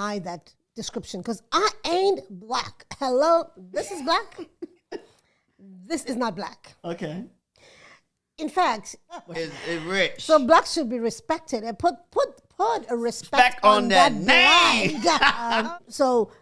that description because I ain't black. Hello, this is black. This is not black. Okay. In fact, It's rich. so black should be respected and put a respect on that name. So,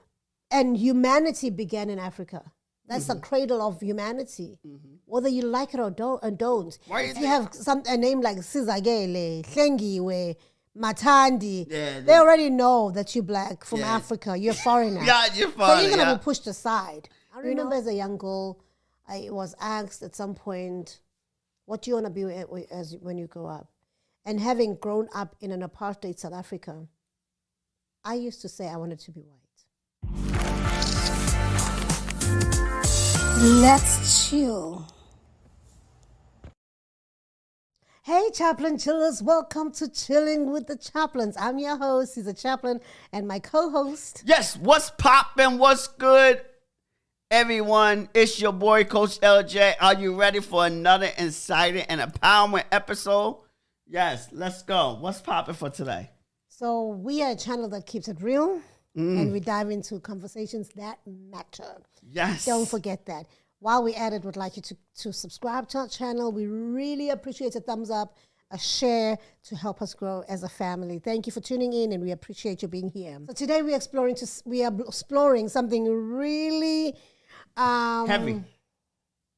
and humanity began in Africa. That's the cradle of humanity, whether you like it or don't. Why If you you have a name like Sizagele, Hlengiwe, Matandi, Yeah, they already know that you're black from Yeah. Africa. You're a foreigner. Yeah, you're So funny. you're going to Yeah. be pushed aside. I remember as a young girl, I was asked at some point, what do you want to be when you grow up? And having grown up in an apartheid South Africa, I used to say I wanted to be white. Let's chill. Hey, Chaplain Chillers, welcome to Chilling with the Chaplins. I'm your host, he's a chaplain, and my co-host. Yes, what's poppin'? What's good, everyone? It's your boy, Coach LJ. Are you ready for another exciting and empowerment episode? Yes, let's go. What's poppin' for today? So we are a channel that keeps it real, and we dive into conversations that matter. Yes. Don't forget that. While we're at it, would like you to subscribe to our channel. We really appreciate a thumbs up, a share to help us grow as a family. Thank you for tuning in, and we appreciate you being here. So today we are exploring something really Heavy.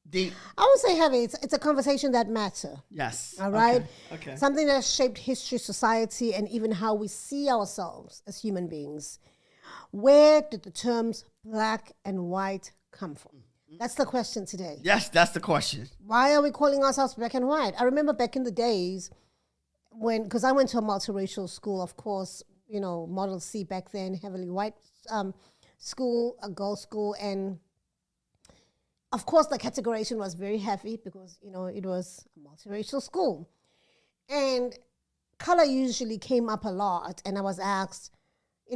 Deep. I would say heavy. It's a conversation that matters. Yes. All right. Okay. Something that has shaped history, society, and even how we see ourselves as human beings. Where did the terms black and white come from? That's the question today. Yes, that's the question. Why are we calling ourselves black and white? I remember back in the days because I went to a multiracial school, of course, Model C back then, heavily white school, a girls' school, and of course the categorization was very heavy because, it was a multiracial school. And color usually came up a lot, and I was asked,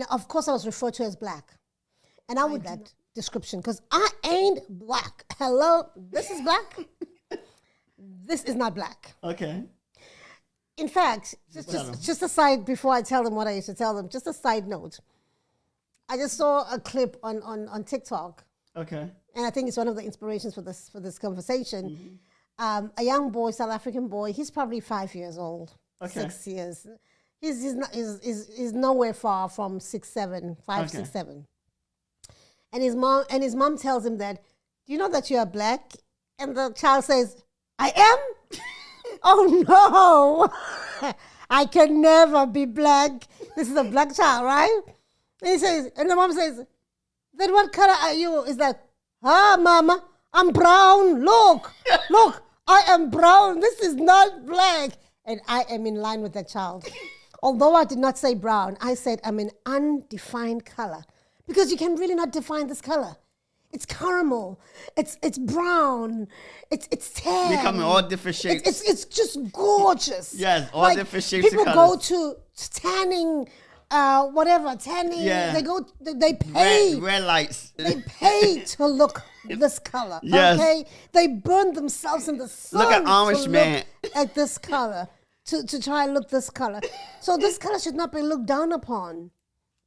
of course I was referred to as black. And I would that description because I ain't black. Hello, this is black. This is not black. Okay. In fact, just a side before I tell them what I used to tell them, just a side note. I just saw a clip on TikTok. Okay. And I think it's one of the inspirations for this conversation. A young boy, South African boy, he's probably 5 years old, 6 years. He's nowhere far from 6, 7, 5, 6, 7. And his mom tells him that, do you know that you are black? And the child says, I am? Oh no, I can never be black. This is a black child, right? And the mom says, then what color are you? It's like, mama, I'm brown. Look, I am brown. This is not black. And I am in line with that child. Although I did not say brown, I said I'm an undefined color. Because you can really not define this color. It's caramel. It's brown. It's tan. They come in all different shapes. It's just gorgeous. Yes, all different shapes people and go colors. to tanning, tanning. Yeah. They pay. Red lights. They pay to look this color. Yes. Okay? They burn themselves in the sun. Look at Amish man. At this color. To try and look this color. So this color should not be looked down upon.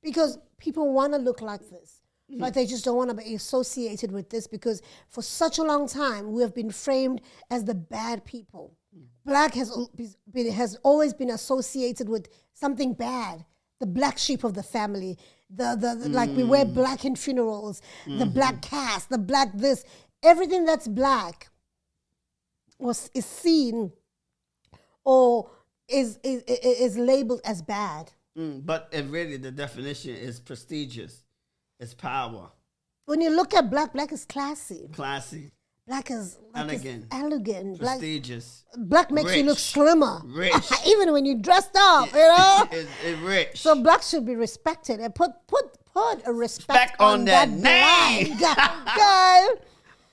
Because people want to look like this, but they just don't want to be associated with this because for such a long time, we have been framed as the bad people. Black has always been associated with something bad, the black sheep of the family, like we wear black in funerals, the black cast, the black this. Everything that's black is seen or is labeled as bad. But really, the definition is prestigious. It's power. When you look at black is classy. Classy. Black is Elegant. elegant. Prestigious. Black makes you look Rich. slimmer. Rich. Even when you're dressed up, It's rich. So black should be respected and put a respect Respect on that name. Okay.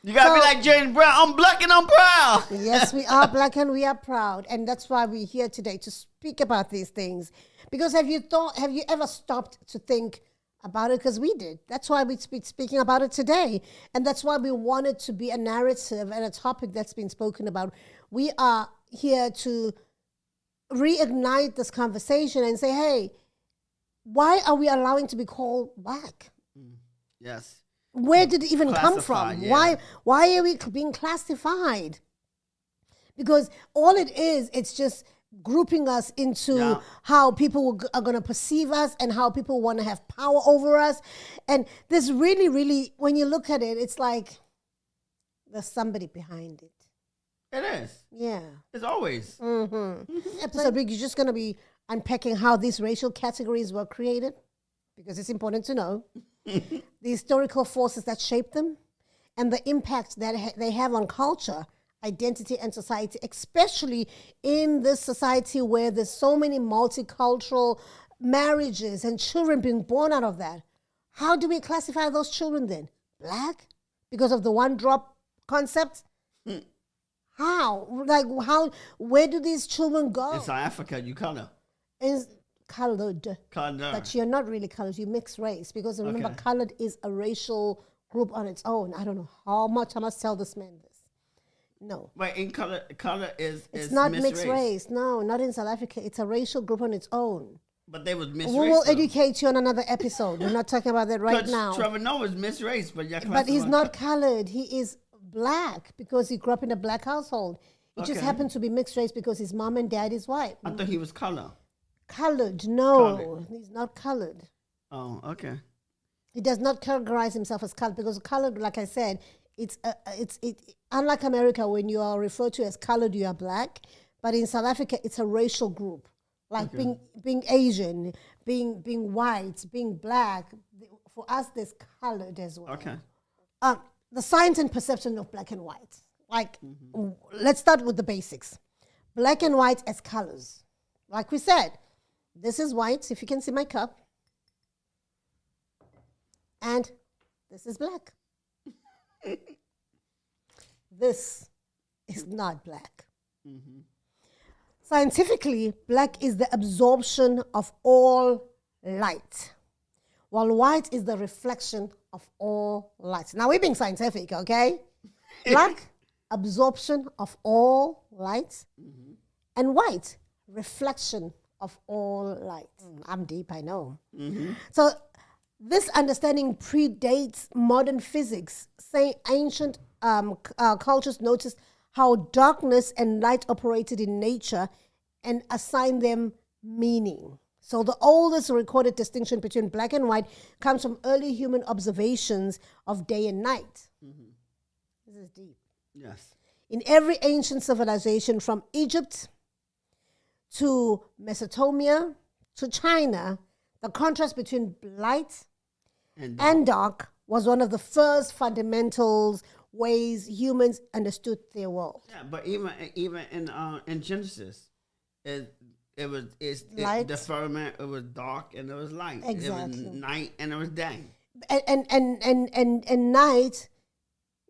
You gotta be like James Brown. I'm black and I'm proud. Yes, we are black and we are proud. And that's why we're here today to speak about these things. Because have you ever stopped to think about it? Because we did. That's why we're speaking about it today. And that's why we want it to be a narrative and a topic that's been spoken about. We are here to reignite this conversation and say, hey, why are we allowing to be called black? Yes. Where did it even come from? Yeah. Why are we being classified? Because all it is, it's just grouping us into how people are going to perceive us and how people want to have power over us. And this really, really, when you look at it, it's like there's somebody behind it. It is. Yeah. It's always. Episode week, you're just going to be unpacking how these racial categories were created, because it's important to know the historical forces that shape them and the impact that they have on culture, identity, and society, especially in this society where there's so many multicultural marriages and children being born out of that. How do we classify those children then? Black? Because of the one drop concept? How? Like, how? Where do these children go? In South Africa, you color. Is colored. Color. But you're not really colored. You mix race. Because remember, colored is a racial group on its own. I don't know how much I must tell this man this. No. But in color is it's not mixed race. No, not in South Africa. It's a racial group on its own. But they was mixed race. We will educate you on another episode. We're not talking about that right now. Trevor Noah is mixed race, but he's not colored. He is black because he grew up in a black household. It just happened to be mixed race because his mom and dad is white. I thought he was color. Colored? No, he's not colored. Oh, okay. He does not categorize himself as colored because colored, like I said, it's unlike America when you are referred to as colored, you are black. But in South Africa, it's a racial group, like being Asian, being white, being black. For us, there's colored as well. Okay. The science and perception of black and white. Like, let's start with the basics. Black and white as colors. Like we said, this is white, if you can see my cup. And this is black. This is not black. Scientifically, black is the absorption of all light, while white is the reflection of all light. Now, we're being scientific, okay? Black, absorption of all light, and white, reflection of all light. I'm deep, I know. So this understanding predates modern physics. Say ancient cultures noticed how darkness and light operated in nature and assigned them meaning. So the oldest recorded distinction between black and white comes from early human observations of day and night. This is deep. Yes. In every ancient civilization, from Egypt to Mesopotamia to China, the contrast between light and dark was one of the first fundamentals ways humans understood their world. Yeah, but even in Genesis, it's light. The firmament. It was dark and it was light. Exactly. It was night and it was day. And night,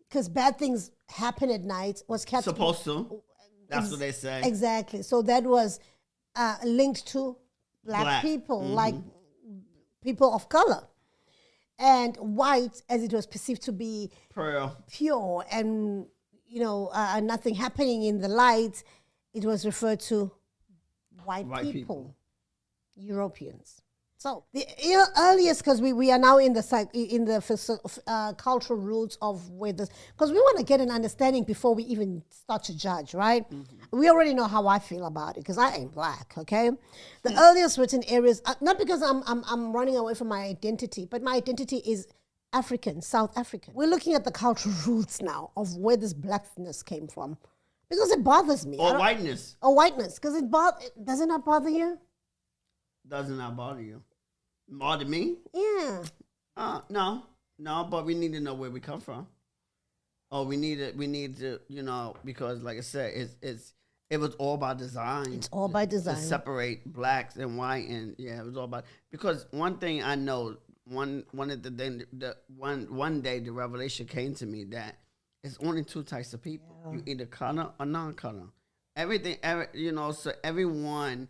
because bad things happen at night, was supposed to. That's what they say. Exactly. So that was linked to black people, like people of color. And white, as it was perceived to be pure and, nothing happening in the light, it was referred to white people, Europeans. So the earliest, because we are now in the cultural roots of where this, because we want to get an understanding before we even start to judge, right? We already know how I feel about it because I ain't black, okay? The earliest written areas, not because I'm running away from my identity, but my identity is African, South African. We're looking at the cultural roots now of where this blackness came from because it bothers me. Or whiteness. Or whiteness, because doesn't that bother you? Does not bother you? Bother me? Yeah. No, but we need to know where we come from. Oh, we need to, because like I said, it was all by design. It's all by design. To separate blacks and white, and it was all about, because one thing I know, one day the revelation came to me that it's only two types of people. Yeah. You either color or non-color. So everyone,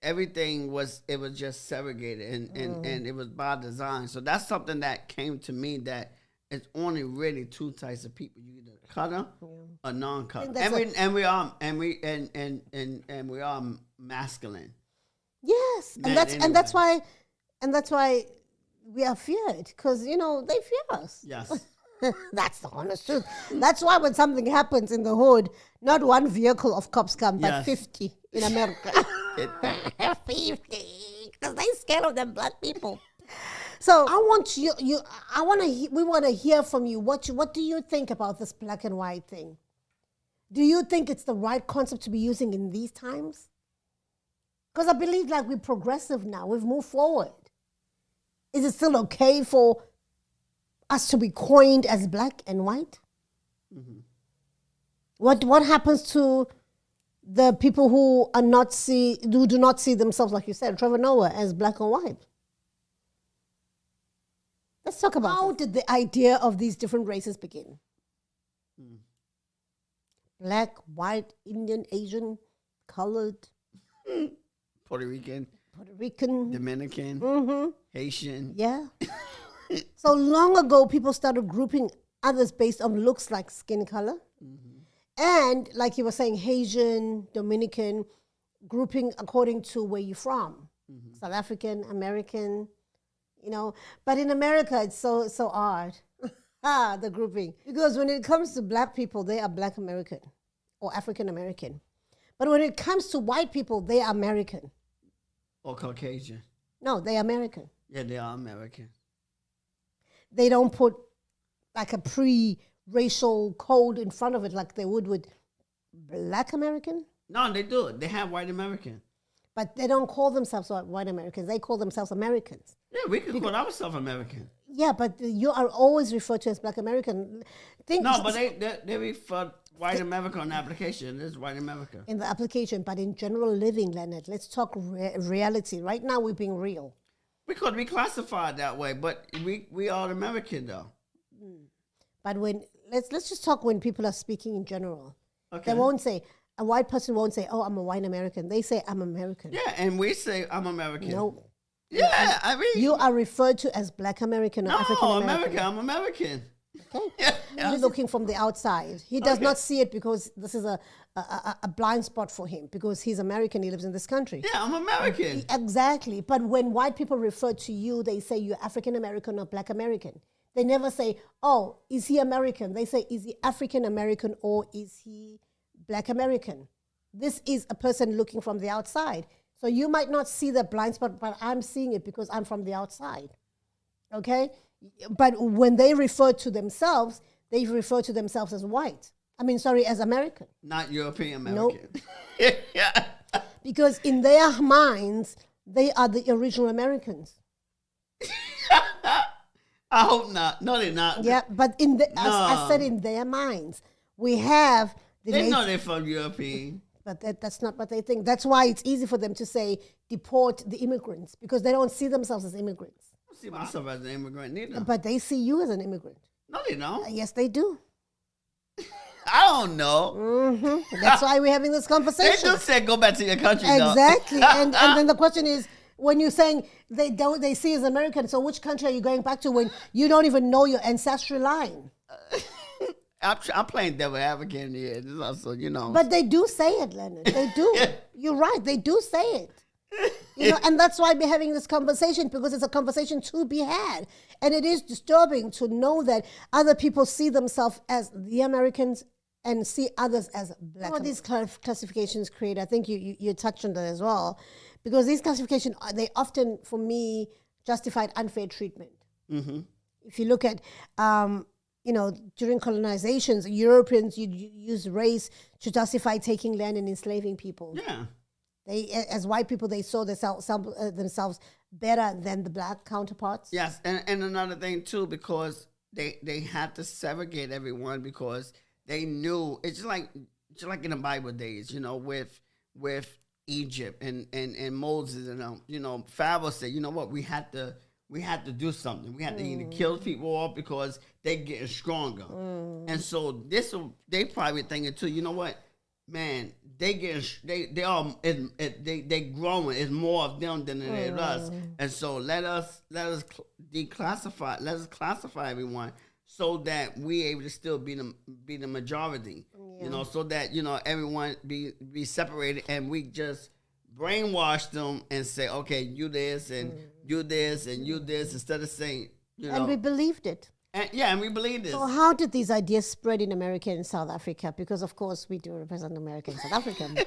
everything was just segregated and it was by design. So that's something that came to me, that it's only really two types of people. You either color or non-color. And we are masculine. Yes, Man, and that's why we are feared because they fear us. Yes. That's the honest truth. That's why when something happens in the hood, not one vehicle of cops come, but Yes. 50 in America. 50, because they scared of them black people. So I want we want to hear from you. What do you think about this black and white thing? Do you think it's the right concept to be using in these times? Because I believe like we're progressive now. We've moved forward. Is it still okay for us to be coined as black and white? Mm-hmm. What happens to the people who do not see themselves, like you said, Trevor Noah, as black and white? Let's talk about how did the idea of these different races begin? Black, white, Indian, Asian, colored, Puerto Rican, Dominican, Haitian. Yeah. So long ago, people started grouping others based on looks like skin color. And like you were saying, Haitian, Dominican, grouping according to where you're from. South African, American, But in America, it's so odd, the grouping. Because when it comes to black people, they are black American or African American. But when it comes to white people, they are American. Or Caucasian. No, they are American. Yeah, they are American. They don't put like a pre-racial code in front of it like they would with black American. No, they do. They have white American. But they don't call themselves white Americans. They call themselves Americans. Yeah, we could call ourselves American. Yeah, but you are always referred to as black American. But they refer white America on the application. It's white America. In the application, but in general living, Leonard, let's talk reality. Right now, we're being real. We could be classified that way, but we are American though. But let's just talk when people are speaking in general. Okay. They won't say, a white person won't say, oh, I'm a white American. They say, I'm American. Yeah, and we say, I'm American. No. Yeah, I mean. You are referred to as black American or African American. I'm American. Okay. He's looking from the outside. He does not see it because this is a blind spot for him because he's American. He lives in this country. Yeah, I'm American. Exactly. But when white people refer to you, they say you're African American or black American. They never say, oh, is he American? They say, is he African American or is he black American? This is a person looking from the outside. So you might not see the blind spot, but I'm seeing it because I'm from the outside. Okay? But when they refer to themselves, they refer to themselves as white. As American. Not European American. Nope. Yeah. Because in their minds, they are the original Americans. I hope not. No, they're not. Yeah, but I said in their minds, we have... They know they're from European. But that's not what they think. That's why it's easy for them to say, deport the immigrants, because they don't see themselves as immigrants. I don't see myself as an immigrant neither. But they see you as an immigrant. No, they don't. Yes, they do. I don't know. Mm-hmm. That's why we're having this conversation. They just said go back to your country, exactly. and then the question is, when you're saying they see as American, so which country are you going back to when you don't even know your ancestral line? I'm playing devil advocate here. This is also, But they do say it, Leonard. They do. You're right. They do say it. And that's why we're having this conversation, because it's a conversation to be had. And it is disturbing to know that other people see themselves as the Americans and see others as black. What these classifications create, I think you touched on that as well, because these classifications, they often, for me, justified unfair treatment. Mm-hmm. If you look at... during colonizations, Europeans used race to justify taking land and enslaving people. Yeah. They, as white people, they saw themselves better than the black counterparts. Yes, and another thing too, because they had to segregate everyone because they knew it's just like in the Bible days, with Egypt and Moses and Pharaoh said, you know what, we had to do something. We had to either kill people off because they're getting stronger. And so they probably thinking too, you know what, man, they growing. It's more of them than it is us. And so let us declassify. Let us classify everyone so that we able to still be the majority. So that everyone be separated and we just brainwash them and say, okay, you this and you this and you this, instead of saying, And we believed it. And we believe this. So how did these ideas spread in America and South Africa? Because, of course, we do represent America and South Africa.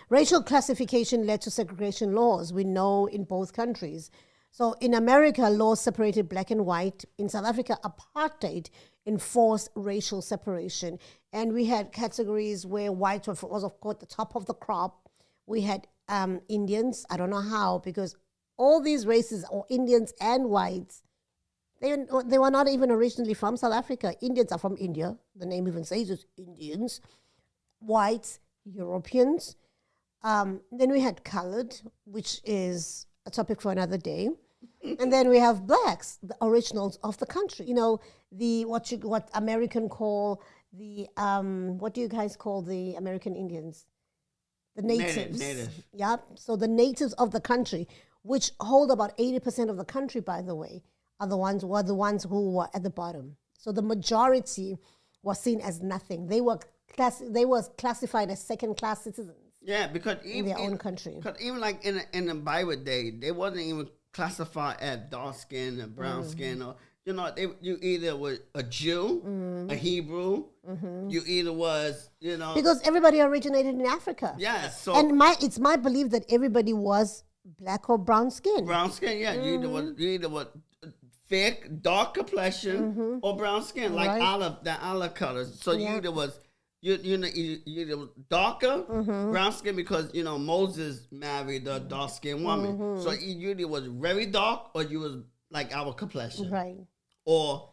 Racial classification led to segregation laws, we know, in both countries. So in America, laws separated black and white. In South Africa, apartheid enforced racial separation. And we had categories where white was, of course, the top of the crop. We had Indians. I don't know how, because all these races, or Indians and whites, they were not even originally from South Africa. Indians are from India. The name even says it's Indians. Whites, Europeans. Then we had colored, which is a topic for another day. And then we have blacks, the originals of the country. You know, what American call the what do you guys call the American Indians? The natives. Native. Yeah. So the natives of the country, which hold about 80% of the country, by the way, were the ones who were at the bottom. So the majority was seen as nothing. They were classified as second-class citizens. Yeah, because in their own country. Because even like in the Bible day, they wasn't even classified as dark skin or brown skin, or you either were a Jew, a Hebrew, you either was because everybody originated in Africa. Yeah, so and it's my belief that everybody was black or brown skin. Brown skin, yeah. You either was thick, dark complexion, or brown skin, like olive colors. So you either was you either was darker brown skin, because Moses married a dark skinned woman. So you either was very dark or you was like our complexion, right? Or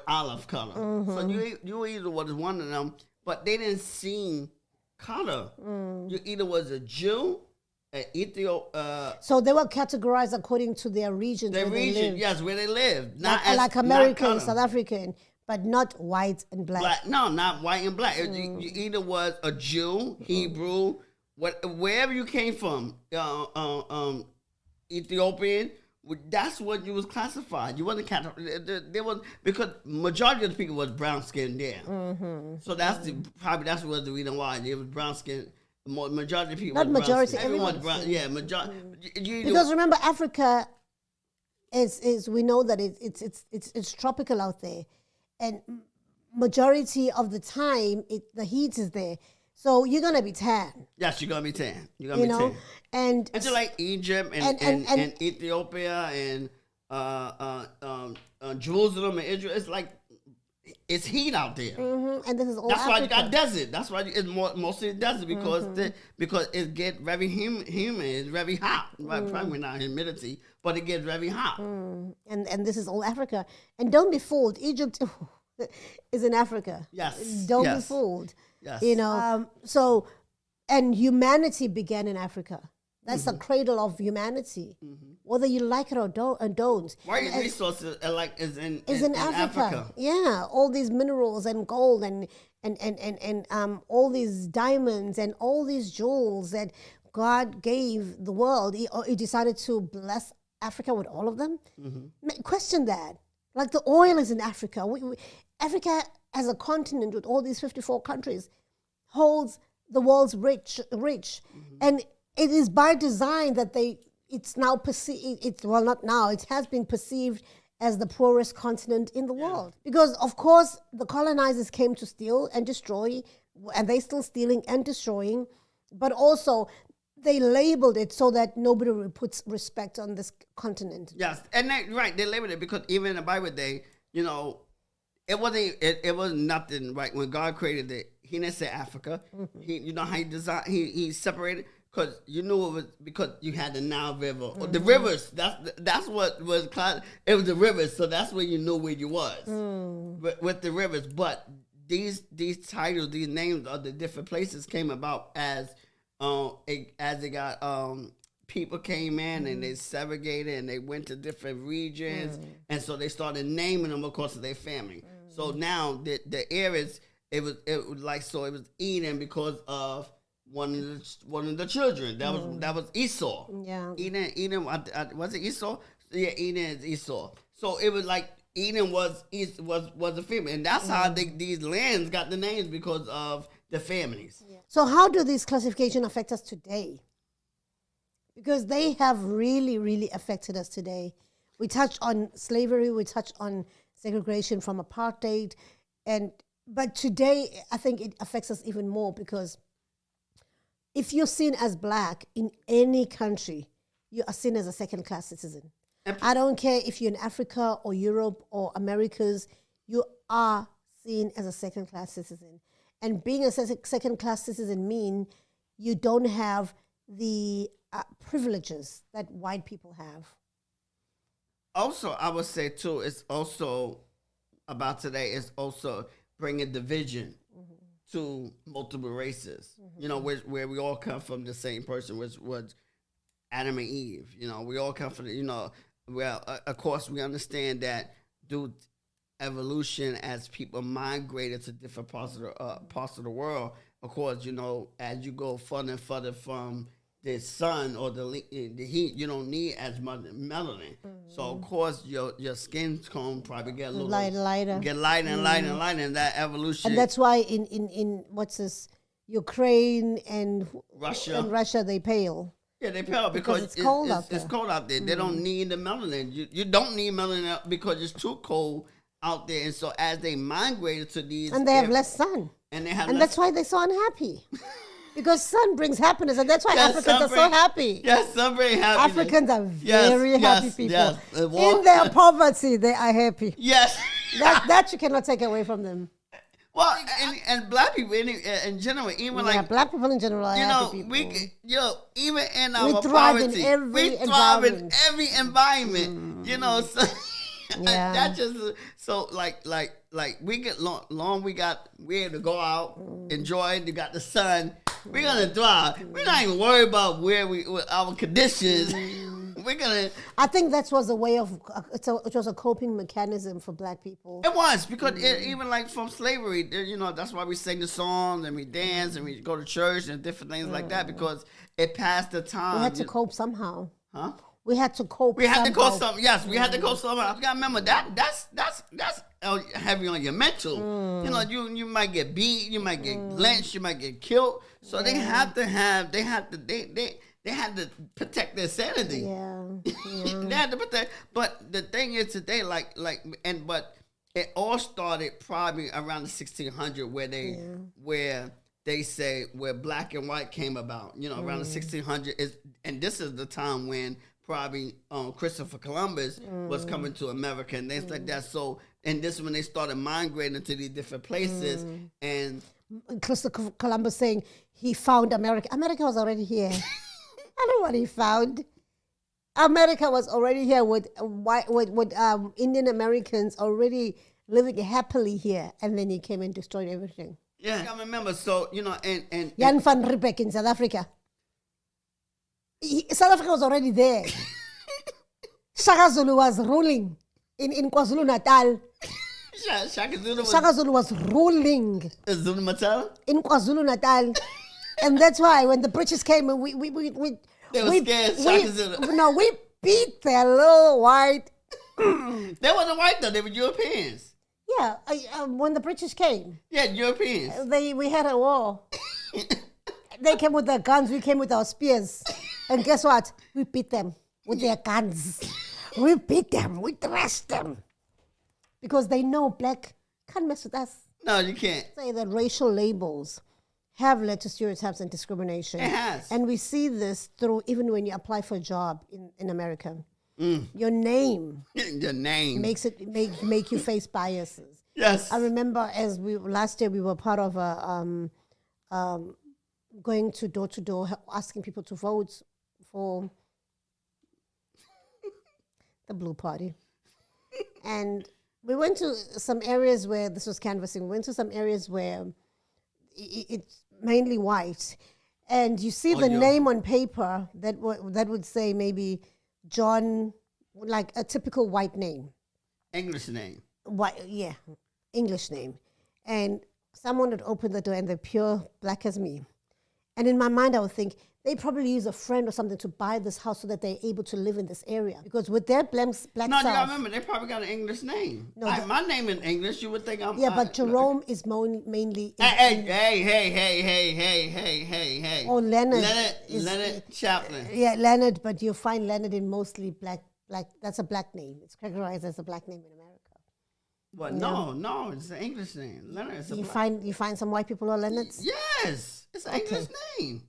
olive color. So you either was one of them, but they didn't see color. You either was a Jew. So they were categorized according to their region. Their region, yes, where they lived. Not like American, South African, but not white and black. No, not white and black. You either was a Jew, Hebrew, wherever you came from, Ethiopian. That's what you was classified. You wasn't there was, because majority of the people was brown skinned there. So that's that's was the reason why it was brown skinned. Majority of people. Not majority, everyone. Brown, yeah, majority. Because remember, Africa is we know that it's tropical out there, and majority of the time the heat is there, so you're gonna be tan. Yes, you're gonna be tan. You're gonna be tan. And just like Egypt and Ethiopia and Jerusalem and Israel, it's like. It's heat out there, and this is all. That's Africa. why you got desert. That's why it's mostly desert, because it gets very humid. It's very hot. Probably not humidity, but it gets very hot. And this is all Africa. And don't be fooled. Egypt is in Africa. Yes. Don't be fooled. Yes. So, and humanity began in Africa. That's the cradle of humanity, whether you like it or don't. Why resources is in Africa. Yeah, all these minerals and gold and all these diamonds and all these jewels that God gave the world. He decided to bless Africa with all of them. Question that. Like the oil is in Africa. Africa as a continent with all these 54 countries holds the world's rich, and it is by design that it's now perceived, it has been perceived as the poorest continent in the world. Because, of course, the colonizers came to steal and destroy, and they're still stealing and destroying, but also they labeled it so that nobody puts respect on this continent. Yes, and they labeled it because even in the Bible day, it wasn't nothing, right? When God created it, he didn't say Africa. He, how he designed, he separated. Because you knew it was because you had the Nile River. Or the rivers, that's what was it was the rivers, so that's where you knew where you was. With the rivers. But these titles, these names of the different places came about as they got people came in and they segregated and they went to different regions, and so they started naming them according to their family. So now the areas it was Eden because of one of the children. That was Esau. Yeah. Eden was it Esau? Yeah, Eden is Esau. So it was like Eden was a family, and that's how these lands got the names, because of the families. Yeah. So how do these classifications affect us today? because they have really, really affected us today. We touched on slavery, we touched on segregation from apartheid, but today I think it affects us even more because if you're seen as black in any country, you are seen as a second-class citizen. I don't care if you're in Africa or Europe or Americas, you are seen as a second-class citizen. And being a second-class citizen means you don't have the privileges that white people have. Also, I would say too, it's also about today is also bringing division to multiple races. You know, where we all come from the same person, which was Adam and Eve. You know, we all come from, of course, we understand that due to evolution, as people migrated to different parts of the world, of course, as you go further and further from the sun or the heat, you don't need as much melanin. So of course your skin tone probably get a little lighter, get lighter and lighter and lighter, and that evolution. And that's why in what's this, Ukraine and Russia they pale. Yeah, they pale because it's cold out there. It's cold out there. They don't need the melanin. You don't need melanin because it's too cold out there, and so as they migrated to these, and they have less sun, and that's why they're so unhappy. Because sun brings happiness, and that's why Africans are so happy. Yes, sun brings happiness. Africans are very happy people. Yes. In their poverty, they are happy. Yes. that you cannot take away from them. Well, and black people in general, even black people in general are happy people. Even in our poverty, we thrive in every environment. So that just so like we get long we able to go out, enjoy. You got the sun. We're gonna thrive. We're not even worried about with our conditions. We're gonna. I think that was a way of. It was a coping mechanism for black people. It was because even like from slavery, that's why we sing the songs and we dance and we go to church and different things like that because it passed the time. We had to cope somehow. Huh? We had to cope. We had to cope something. Yes, we had to cope somehow. You gotta remember that's heavy on your mental. You might get beat, you might get lynched, you might get killed. So they had to protect their sanity. Yeah. They had to protect. But the thing is today, but it all started probably around the 1600 where they say where black and white came about. Around the 1600 and this is the time when probably Christopher Columbus was coming to America and things like that. So, and this is when they started migrating to these different places. And Christopher Columbus saying he found America. America was already here. I know what he found. America was already here with Indian Americans already living happily here, and then he came and destroyed everything. Yeah, I remember. So and Jan van Riebeeck in South Africa. South Africa was already there. Shaka Zulu was ruling in KwaZulu Natal. Shaka Zulu was ruling Zulu Natal in KwaZulu Natal, and that's why when the British came, and we scared. We beat their little white. They wasn't white though; they were Europeans. Yeah, when the British came. Yeah, Europeans. We had a war. They came with their guns, we came with our spears. And guess what? We beat them with their guns. We beat them, we thrashed them. Because they know black can't mess with us. No, you can't. Say that racial labels have led to stereotypes and discrimination. It has. And we see this through even when you apply for a job in America. Your name makes it make you face biases. Yes. I remember last year we were part of a going to door asking people to vote for the Blue Party. And we went to some areas where this was canvassing. We went to some areas where it's mainly white. And you see name on paper that would say maybe John, like a typical white name. English name. White, yeah, English name. And someone would open the door and they're pure black as me. And in my mind, I would think, they probably use a friend or something to buy this house so that they're able to live in this area. Because with their black No, self, you gotta remember, they probably got an English name. No, My name in English, you would think I'm... but Jerome is mainly... Hey. Oh, Leonard. Leonard Chaplin. Yeah, Leonard, but you find Leonard in mostly black, that's a black name. It's categorized as a black name in America. But no, it's an English name. Leonard is a You find some white people who are Leonards? Yes, it's an English name.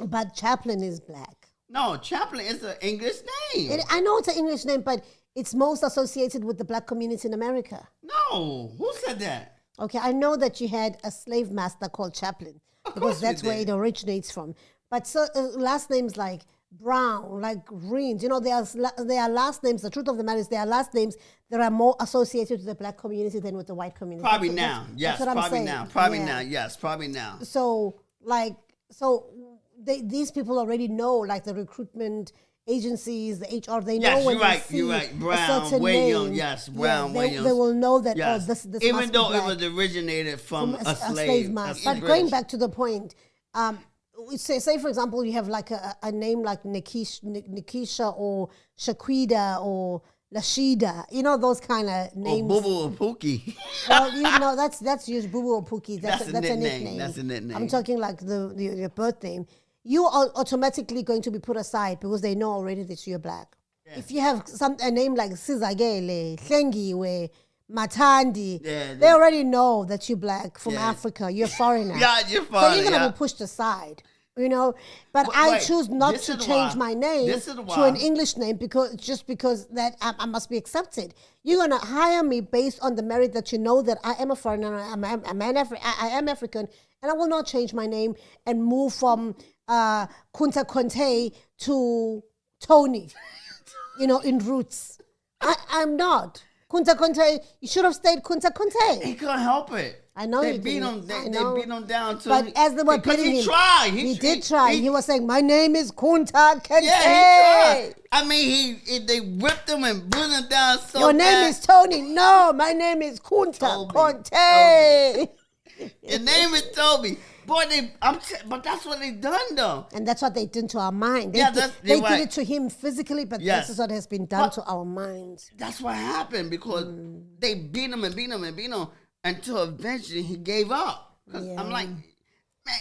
But Chaplin is black. No, Chaplin is an English name. I know it's an English name, but it's most associated with the black community in America. No, who said that? Okay, I know that you had a slave master called Chaplin because that's where it originates from. But so last names like Brown, like Greens, there are last names. The truth of the matter is there are last names that are more associated with the black community than with the white community. Probably now, yes. Probably now, yes. Probably now. So these people already know, like the recruitment agencies, the HR, they know when they see you're right. Brown, a certain Williams, name. yes, Brown, Williams. They will know that, yes. This even must though be black. it was originated from a slave master. But going back to the point, say for example, you have like a name like Nikisha or Shaquida or Lashida, those kind of names. Or Boo Boo or Pookie. Well, that's used Boo Boo or Pookie. That's a nickname. That's a nickname. I'm talking like your birth name. You are automatically going to be put aside because they know already that you're black. Yeah. If you have a name like Sizagele, Hlengiwe, Matandi, they already know that you're black from Africa. You're a foreigner. You're foreigner. So you're going to be pushed aside. But I choose not to change my name to an English name because that I must be accepted. You're gonna hire me based on the merit that you know that I am a foreigner, I am African, and I will not change my name and move from Kunta Conte to Tony, in roots. I'm not. Kunta Conte, you should have stayed Kunta Conte. He couldn't help it. I know they beat him. They beat him down to. But as they were beating him, he did try. He was saying, "My name is Kunta Kente." Yeah, he tried. I mean, they whipped him and put him down so Your bad. name is Tony. No, my name is Kunta Kente. Your name is Toby. Boy, but that's what they done though. And that's what they did to our mind. They did it to him physically, but this is what has been done to our minds. That's what happened because they beat him until eventually he gave up. I'm like, man,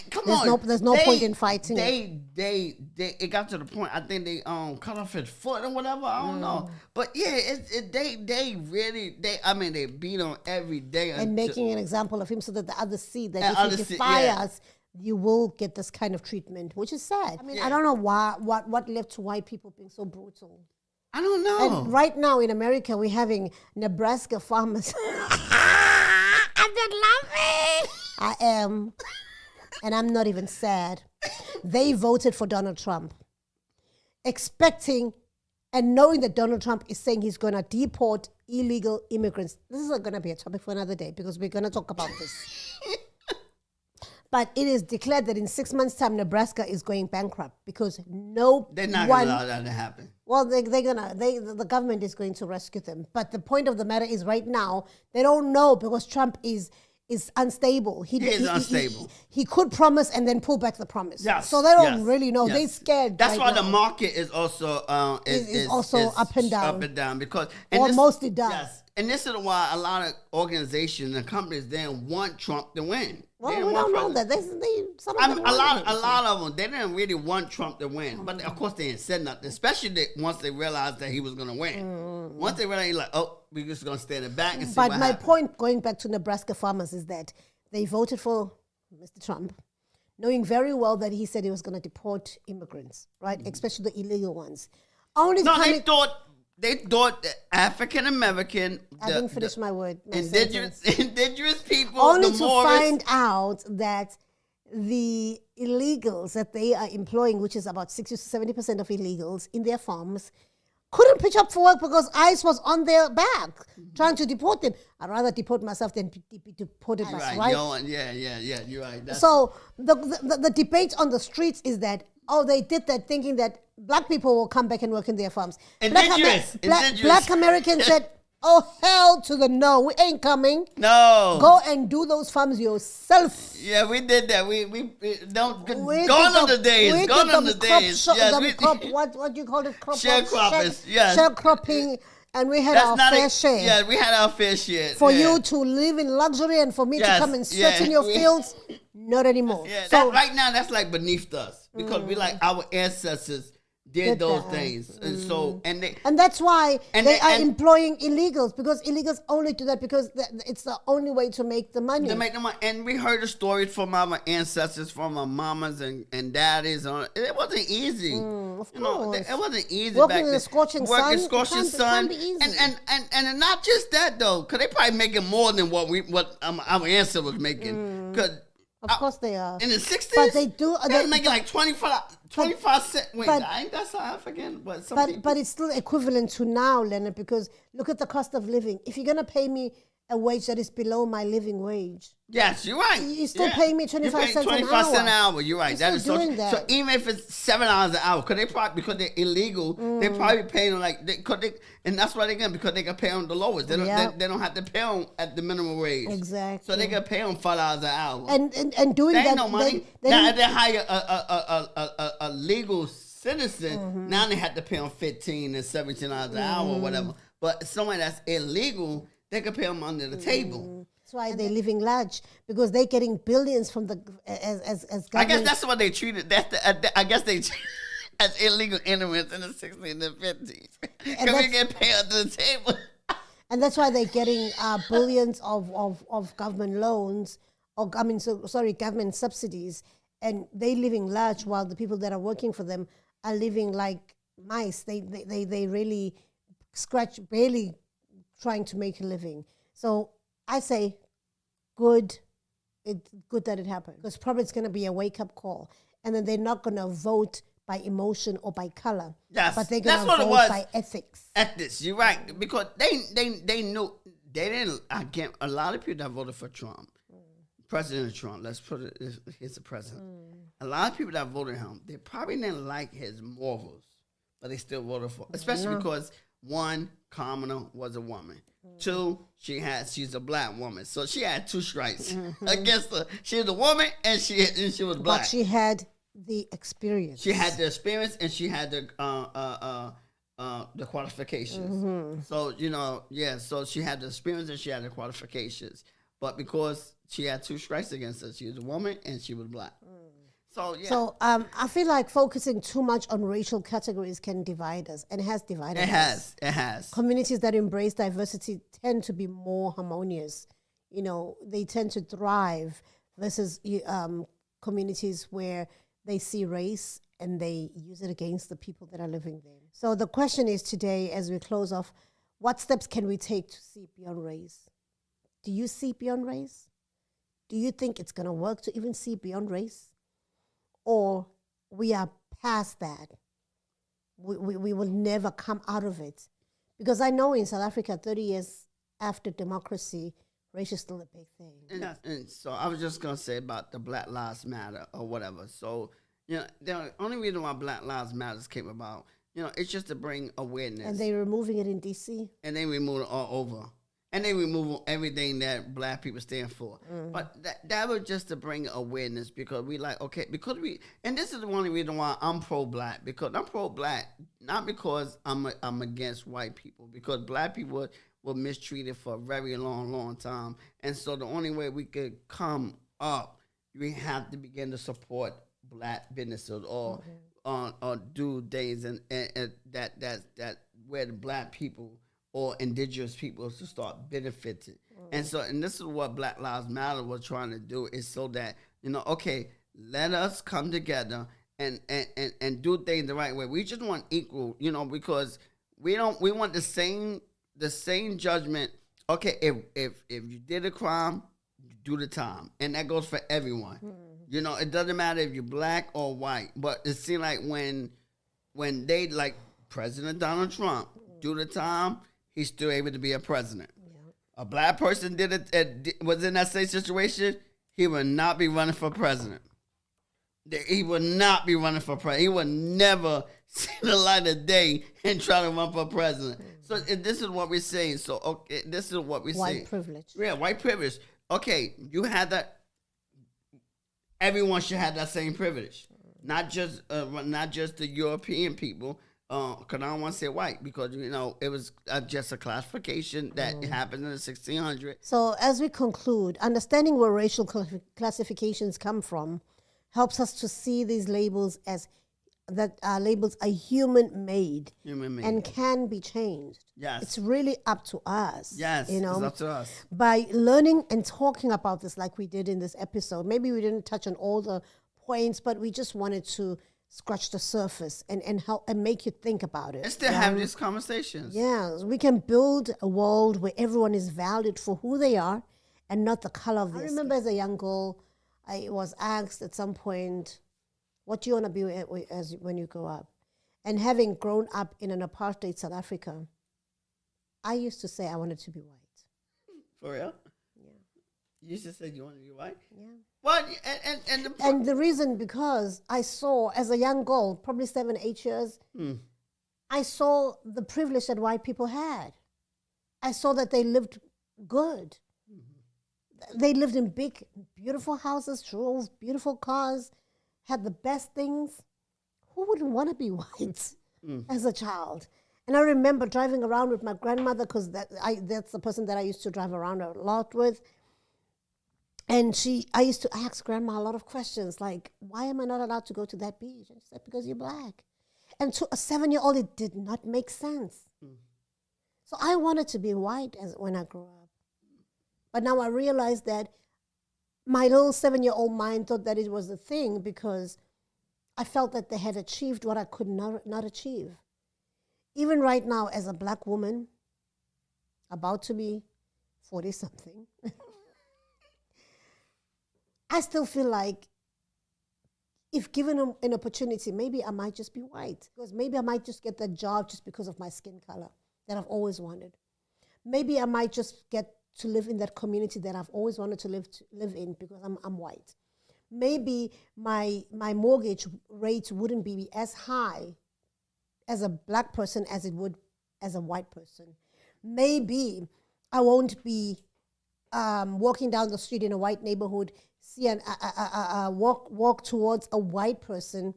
come on. There's no point in fighting. It got to the point. I think they cut off his foot or whatever. I don't know. But yeah, they beat him every day and making an example of him so that the others see that if you defy us, you will get this kind of treatment, which is sad. I mean, I don't know what led to white people being so brutal. I don't know. And right now in America, we're having Nebraska farmers. I'm not laughing. I am. And I'm not even sad. They voted for Donald Trump, expecting and knowing that Donald Trump is saying he's going to deport illegal immigrants. This is going to be a topic for another day because we're going to talk about this. But it is declared that in 6 months' time, Nebraska is going bankrupt because they're not going to allow that to happen. Well, the government is going to rescue them. But the point of the matter is right now, they don't know because Trump is unstable. He is unstable. He could promise and then pull back the promise. Yes. So they don't really know. Yes. They're scared. That's why the market is also is also up and down. Up and down because mostly down. Yes. And this is why a lot of organizations and companies didn't want Trump to win. Well, we don't know that. A lot of them, they didn't really want Trump to win. But of course, they didn't say nothing, especially once they realized that he was going to win. Once they realized, like, oh, we're just going to stand it back and see what happens. But my point, going back to Nebraska farmers, is that they voted for Mr. Trump, knowing very well that he said he was going to deport immigrants, right? Especially the illegal ones. They thought African American. I didn't finish my word. Indigenous people. Only to find out that the illegals that they are employing, which is about 60 to 70% of illegals in their farms, couldn't pitch up for work because ICE was on their back trying to deport them. I'd rather deport myself than be deported myself, right? Yeah, you're right. So the debate on the streets is that, they did that thinking that black people will come back and work in their farms. Indigenous. Black Americans said, Oh, hell to the no. We ain't coming. No. Go and do those farms yourself. Yeah, we did that. We don't gone on the days. Gone on the days. Yes, what do you call it? Sharecropping. And we had our fair share. Yeah, we had our fair share. For you to live in luxury and for me to come and sweat in your fields, not anymore. Yeah, so right now that's like beneath us because we like our ancestors did those things, and so and that's why they are employing illegals, because illegals only do that because it's the only way to make the money. And we heard the stories from our ancestors, from our mamas and daddies. It wasn't easy. Of course, it wasn't easy. Working back in the scorching sun, sun, and not just that though, because they probably making more than what our ancestor was making. Because of course they are. In the 60s? But they do. They're making like 25 cents. Wait, I think that's South African. But it's still equivalent to now, Leonard, because look at the cost of living. If you're going to pay me a wage that is below my living wage. Yes, you're right. You still pay me 25 cents an hour. 25 cents an hour. You're right. That is so even if it's $7 an hour, because they're illegal, they probably pay them and that's why they can, because they can pay them the lowest. They don't have to pay them at the minimum wage. Exactly. So they can pay them $5 an hour. And doing that ain't no money. Now they hire a legal citizen. Now they have to pay them $15 and $17 an hour or whatever. But someone that's illegal, they can pay them under the table. That's why they're living large, because they're getting billions from the as government. I guess that's what they treated. I guess they as illegal immigrants in the 60s and the 50s. Because we get paid under the table. And that's why they're getting billions of government loans, government subsidies, and they living large while the people that are working for them are living like mice. They really barely trying to make a living. So I say, it's good that it happened, because probably it's going to be a wake-up call, and then they're not going to vote by emotion or by color. Yes, but they're going to vote by ethics. Ethics, you're right, because they knew they didn't. Again, a lot of people that voted for Trump, President Trump. Let's put it. He's the president. A lot of people that voted him, they probably didn't like his morals, but they still voted for, especially because one, Kamala was a woman. Two, she's a black woman, so she had two strikes against her. She was a woman and she was black. But she had the experience. She had the experience and she had the qualifications. So so she had the experience and she had the qualifications. But because she had two strikes against her, she was a woman and she was black. So I feel like focusing too much on racial categories can divide us, and it has divided us. It has. Communities that embrace diversity tend to be more harmonious. They tend to thrive versus communities where they see race and they use it against the people that are living there. So the question is today, as we close off, what steps can we take to see beyond race? Do you see beyond race? Do you think it's going to work to even see beyond race? Or we are past that? We will never come out of it. Because I know in South Africa, 30 years after democracy, race is still a big thing. And so I was just going to say about the Black Lives Matter or whatever. So, the only reason why Black Lives Matter came about, it's just to bring awareness. And they're removing it in D.C.? And they remove it all over. And they remove everything that black people stand for. But that was just to bring awareness, because and this is the only reason why I'm pro-black, because I'm pro-black, not because I'm against white people, because black people were mistreated for a very long time. And so the only way we could come up, we have to begin to support black businesses or do things and that where the black people or indigenous people to start benefiting. And this is what Black Lives Matter was trying to do, is so that, let us come together and do things the right way. We just want equal, because we want the same judgment. Okay, if you did a crime, you do the time. And that goes for everyone. It doesn't matter if you're black or white, but it seems like when they, like President Donald Trump, do the time, he's still able to be a president. A black person was in that same situation, he would not be running for president. He would not be running for president. He would never see the light of day and try to run for president. So this is what we're saying. So okay, this is what we're saying. White privilege. Yeah, white privilege. Okay, you had that. Everyone should have that same privilege, not just the European people. Because I don't want to say white, because it was just a classification that happened in the 1600s. So as we conclude, understanding where racial classifications come from helps us to see these labels as that labels are human made and can be changed. Yes. It's really up to us. Yes, it's up to us. By learning and talking about this like we did in this episode, maybe we didn't touch on all the points, but we just wanted to scratch the surface and help and make you think about it. And still have these conversations. Yeah, we can build a world where everyone is valued for who they are and not the color of their skin. I remember as a young girl, I was asked at some point, what do you want to be when you grow up? And having grown up in an apartheid South Africa, I used to say I wanted to be white. For real? Yeah. You used to say you wanted to be white? Yeah. What? And the reason, because I saw, as a young girl, probably 7, 8 years, I saw the privilege that white people had. I saw that they lived good. They lived in big, beautiful houses, drove beautiful cars, had the best things. Who wouldn't want to be white as a child? And I remember driving around with my grandmother, because that's the person that I used to drive around a lot with. And I used to ask Grandma a lot of questions, like, why am I not allowed to go to that beach? And she said, because you're black. And to a 7-year-old, it did not make sense. So I wanted to be white when I grew up. But now I realize that my little 7-year-old mind thought that it was a thing, because I felt that they had achieved what I could not achieve. Even right now, as a black woman, about to be 40-something, I still feel like if given an opportunity, maybe I might just be white, because maybe I might just get that job just because of my skin color that I've always wanted. Maybe I might just get to live in that community that I've always wanted to live in, because I'm white. Maybe my mortgage rate wouldn't be as high as a black person as it would as a white person. Maybe I won't be walking down the street in a white neighborhood, see walk towards a white person,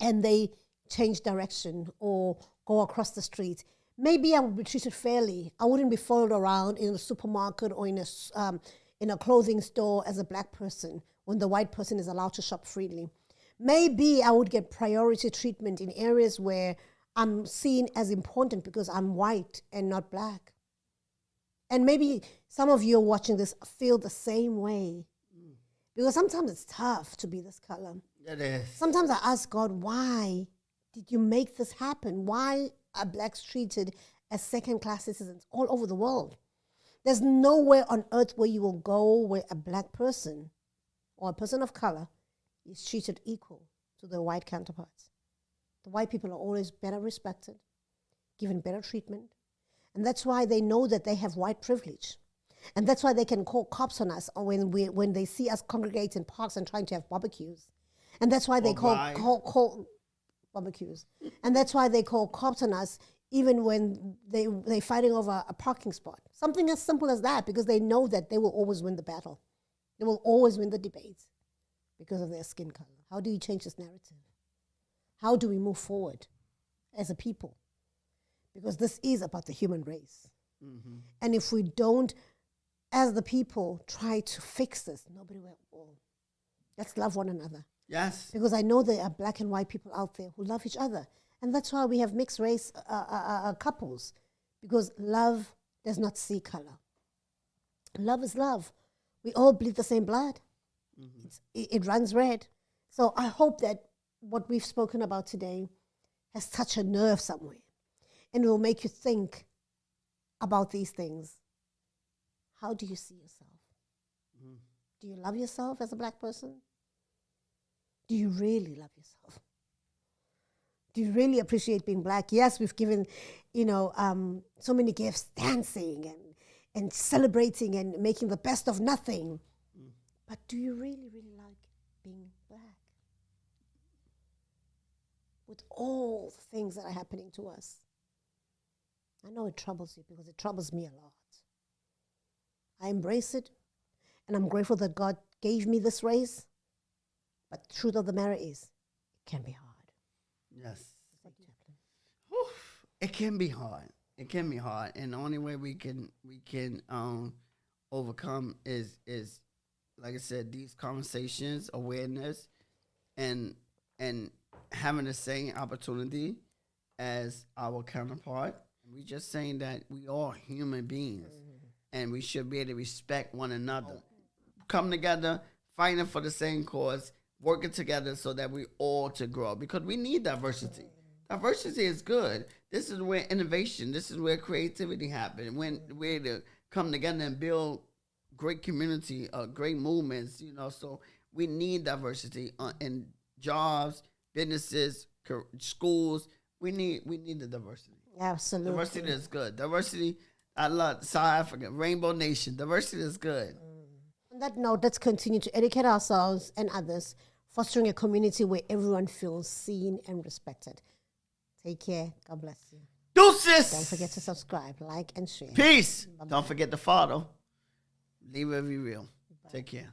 and they change direction or go across the street. Maybe I would be treated fairly. I wouldn't be followed around in a supermarket or in a clothing store as a black person when the white person is allowed to shop freely. Maybe I would get priority treatment in areas where I'm seen as important because I'm white and not black. And maybe some of you watching this feel the same way. Because sometimes it's tough to be this color. It is. Sometimes I ask God, why did you make this happen? Why are blacks treated as second-class citizens all over the world? There's nowhere on earth where you will go where a black person or a person of color is treated equal to their white counterparts. The white people are always better respected, given better treatment. And that's why they know that they have white privilege. And that's why they can call cops on us when they see us congregate in parks and trying to have barbecues. And that's why they call barbecues. And that's why they call cops on us even when they're fighting over a parking spot. Something as simple as that, because they know that they will always win the battle. They will always win the debates because of their skin color. How do you change this narrative? How do we move forward as a people? Because this is about the human race. Mm-hmm. And if we don't, as the people, try to fix this, nobody will. Oh, let's love one another. Yes. Because I know there are black and white people out there who love each other. And that's why we have mixed race couples. Because love does not see color. Love is love. We all bleed the same blood. Mm-hmm. It runs red. So I hope that what we've spoken about today has touched a nerve somewhere. And it will make you think about these things. How do you see yourself? Mm. Do you love yourself as a black person? Do you really love yourself? Do you really appreciate being black? Yes, we've given, so many gifts, dancing and celebrating and making the best of nothing. Mm. But do you really, really like being black? with all the things that are happening to us. I know it troubles you because it troubles me a lot. I embrace it, and I'm grateful that God gave me this race. But the truth of the matter is, it can be hard. Yes. It can be hard. It can be hard, and the only way we can overcome is like I said, these conversations, awareness, and having the same opportunity as our counterpart. We just saying that we are human beings, and we should be able to respect one another, come together, fighting for the same cause, working together so that we all to grow, because we need diversity. Diversity is good. This is where innovation, this is where creativity happens, when we're to come together and build great community, great movements, so we need diversity in jobs, businesses, schools. We need the diversity. Absolutely. Diversity is good. Diversity, I love South Africa, Rainbow Nation. Diversity is good. On that note, let's continue to educate ourselves and others, fostering a community where everyone feels seen and respected. Take care. God bless you. Deuces. Don't forget to subscribe, like, and share. Peace. Bye-bye. Don't forget to follow. Leave it be real. Bye. Take care.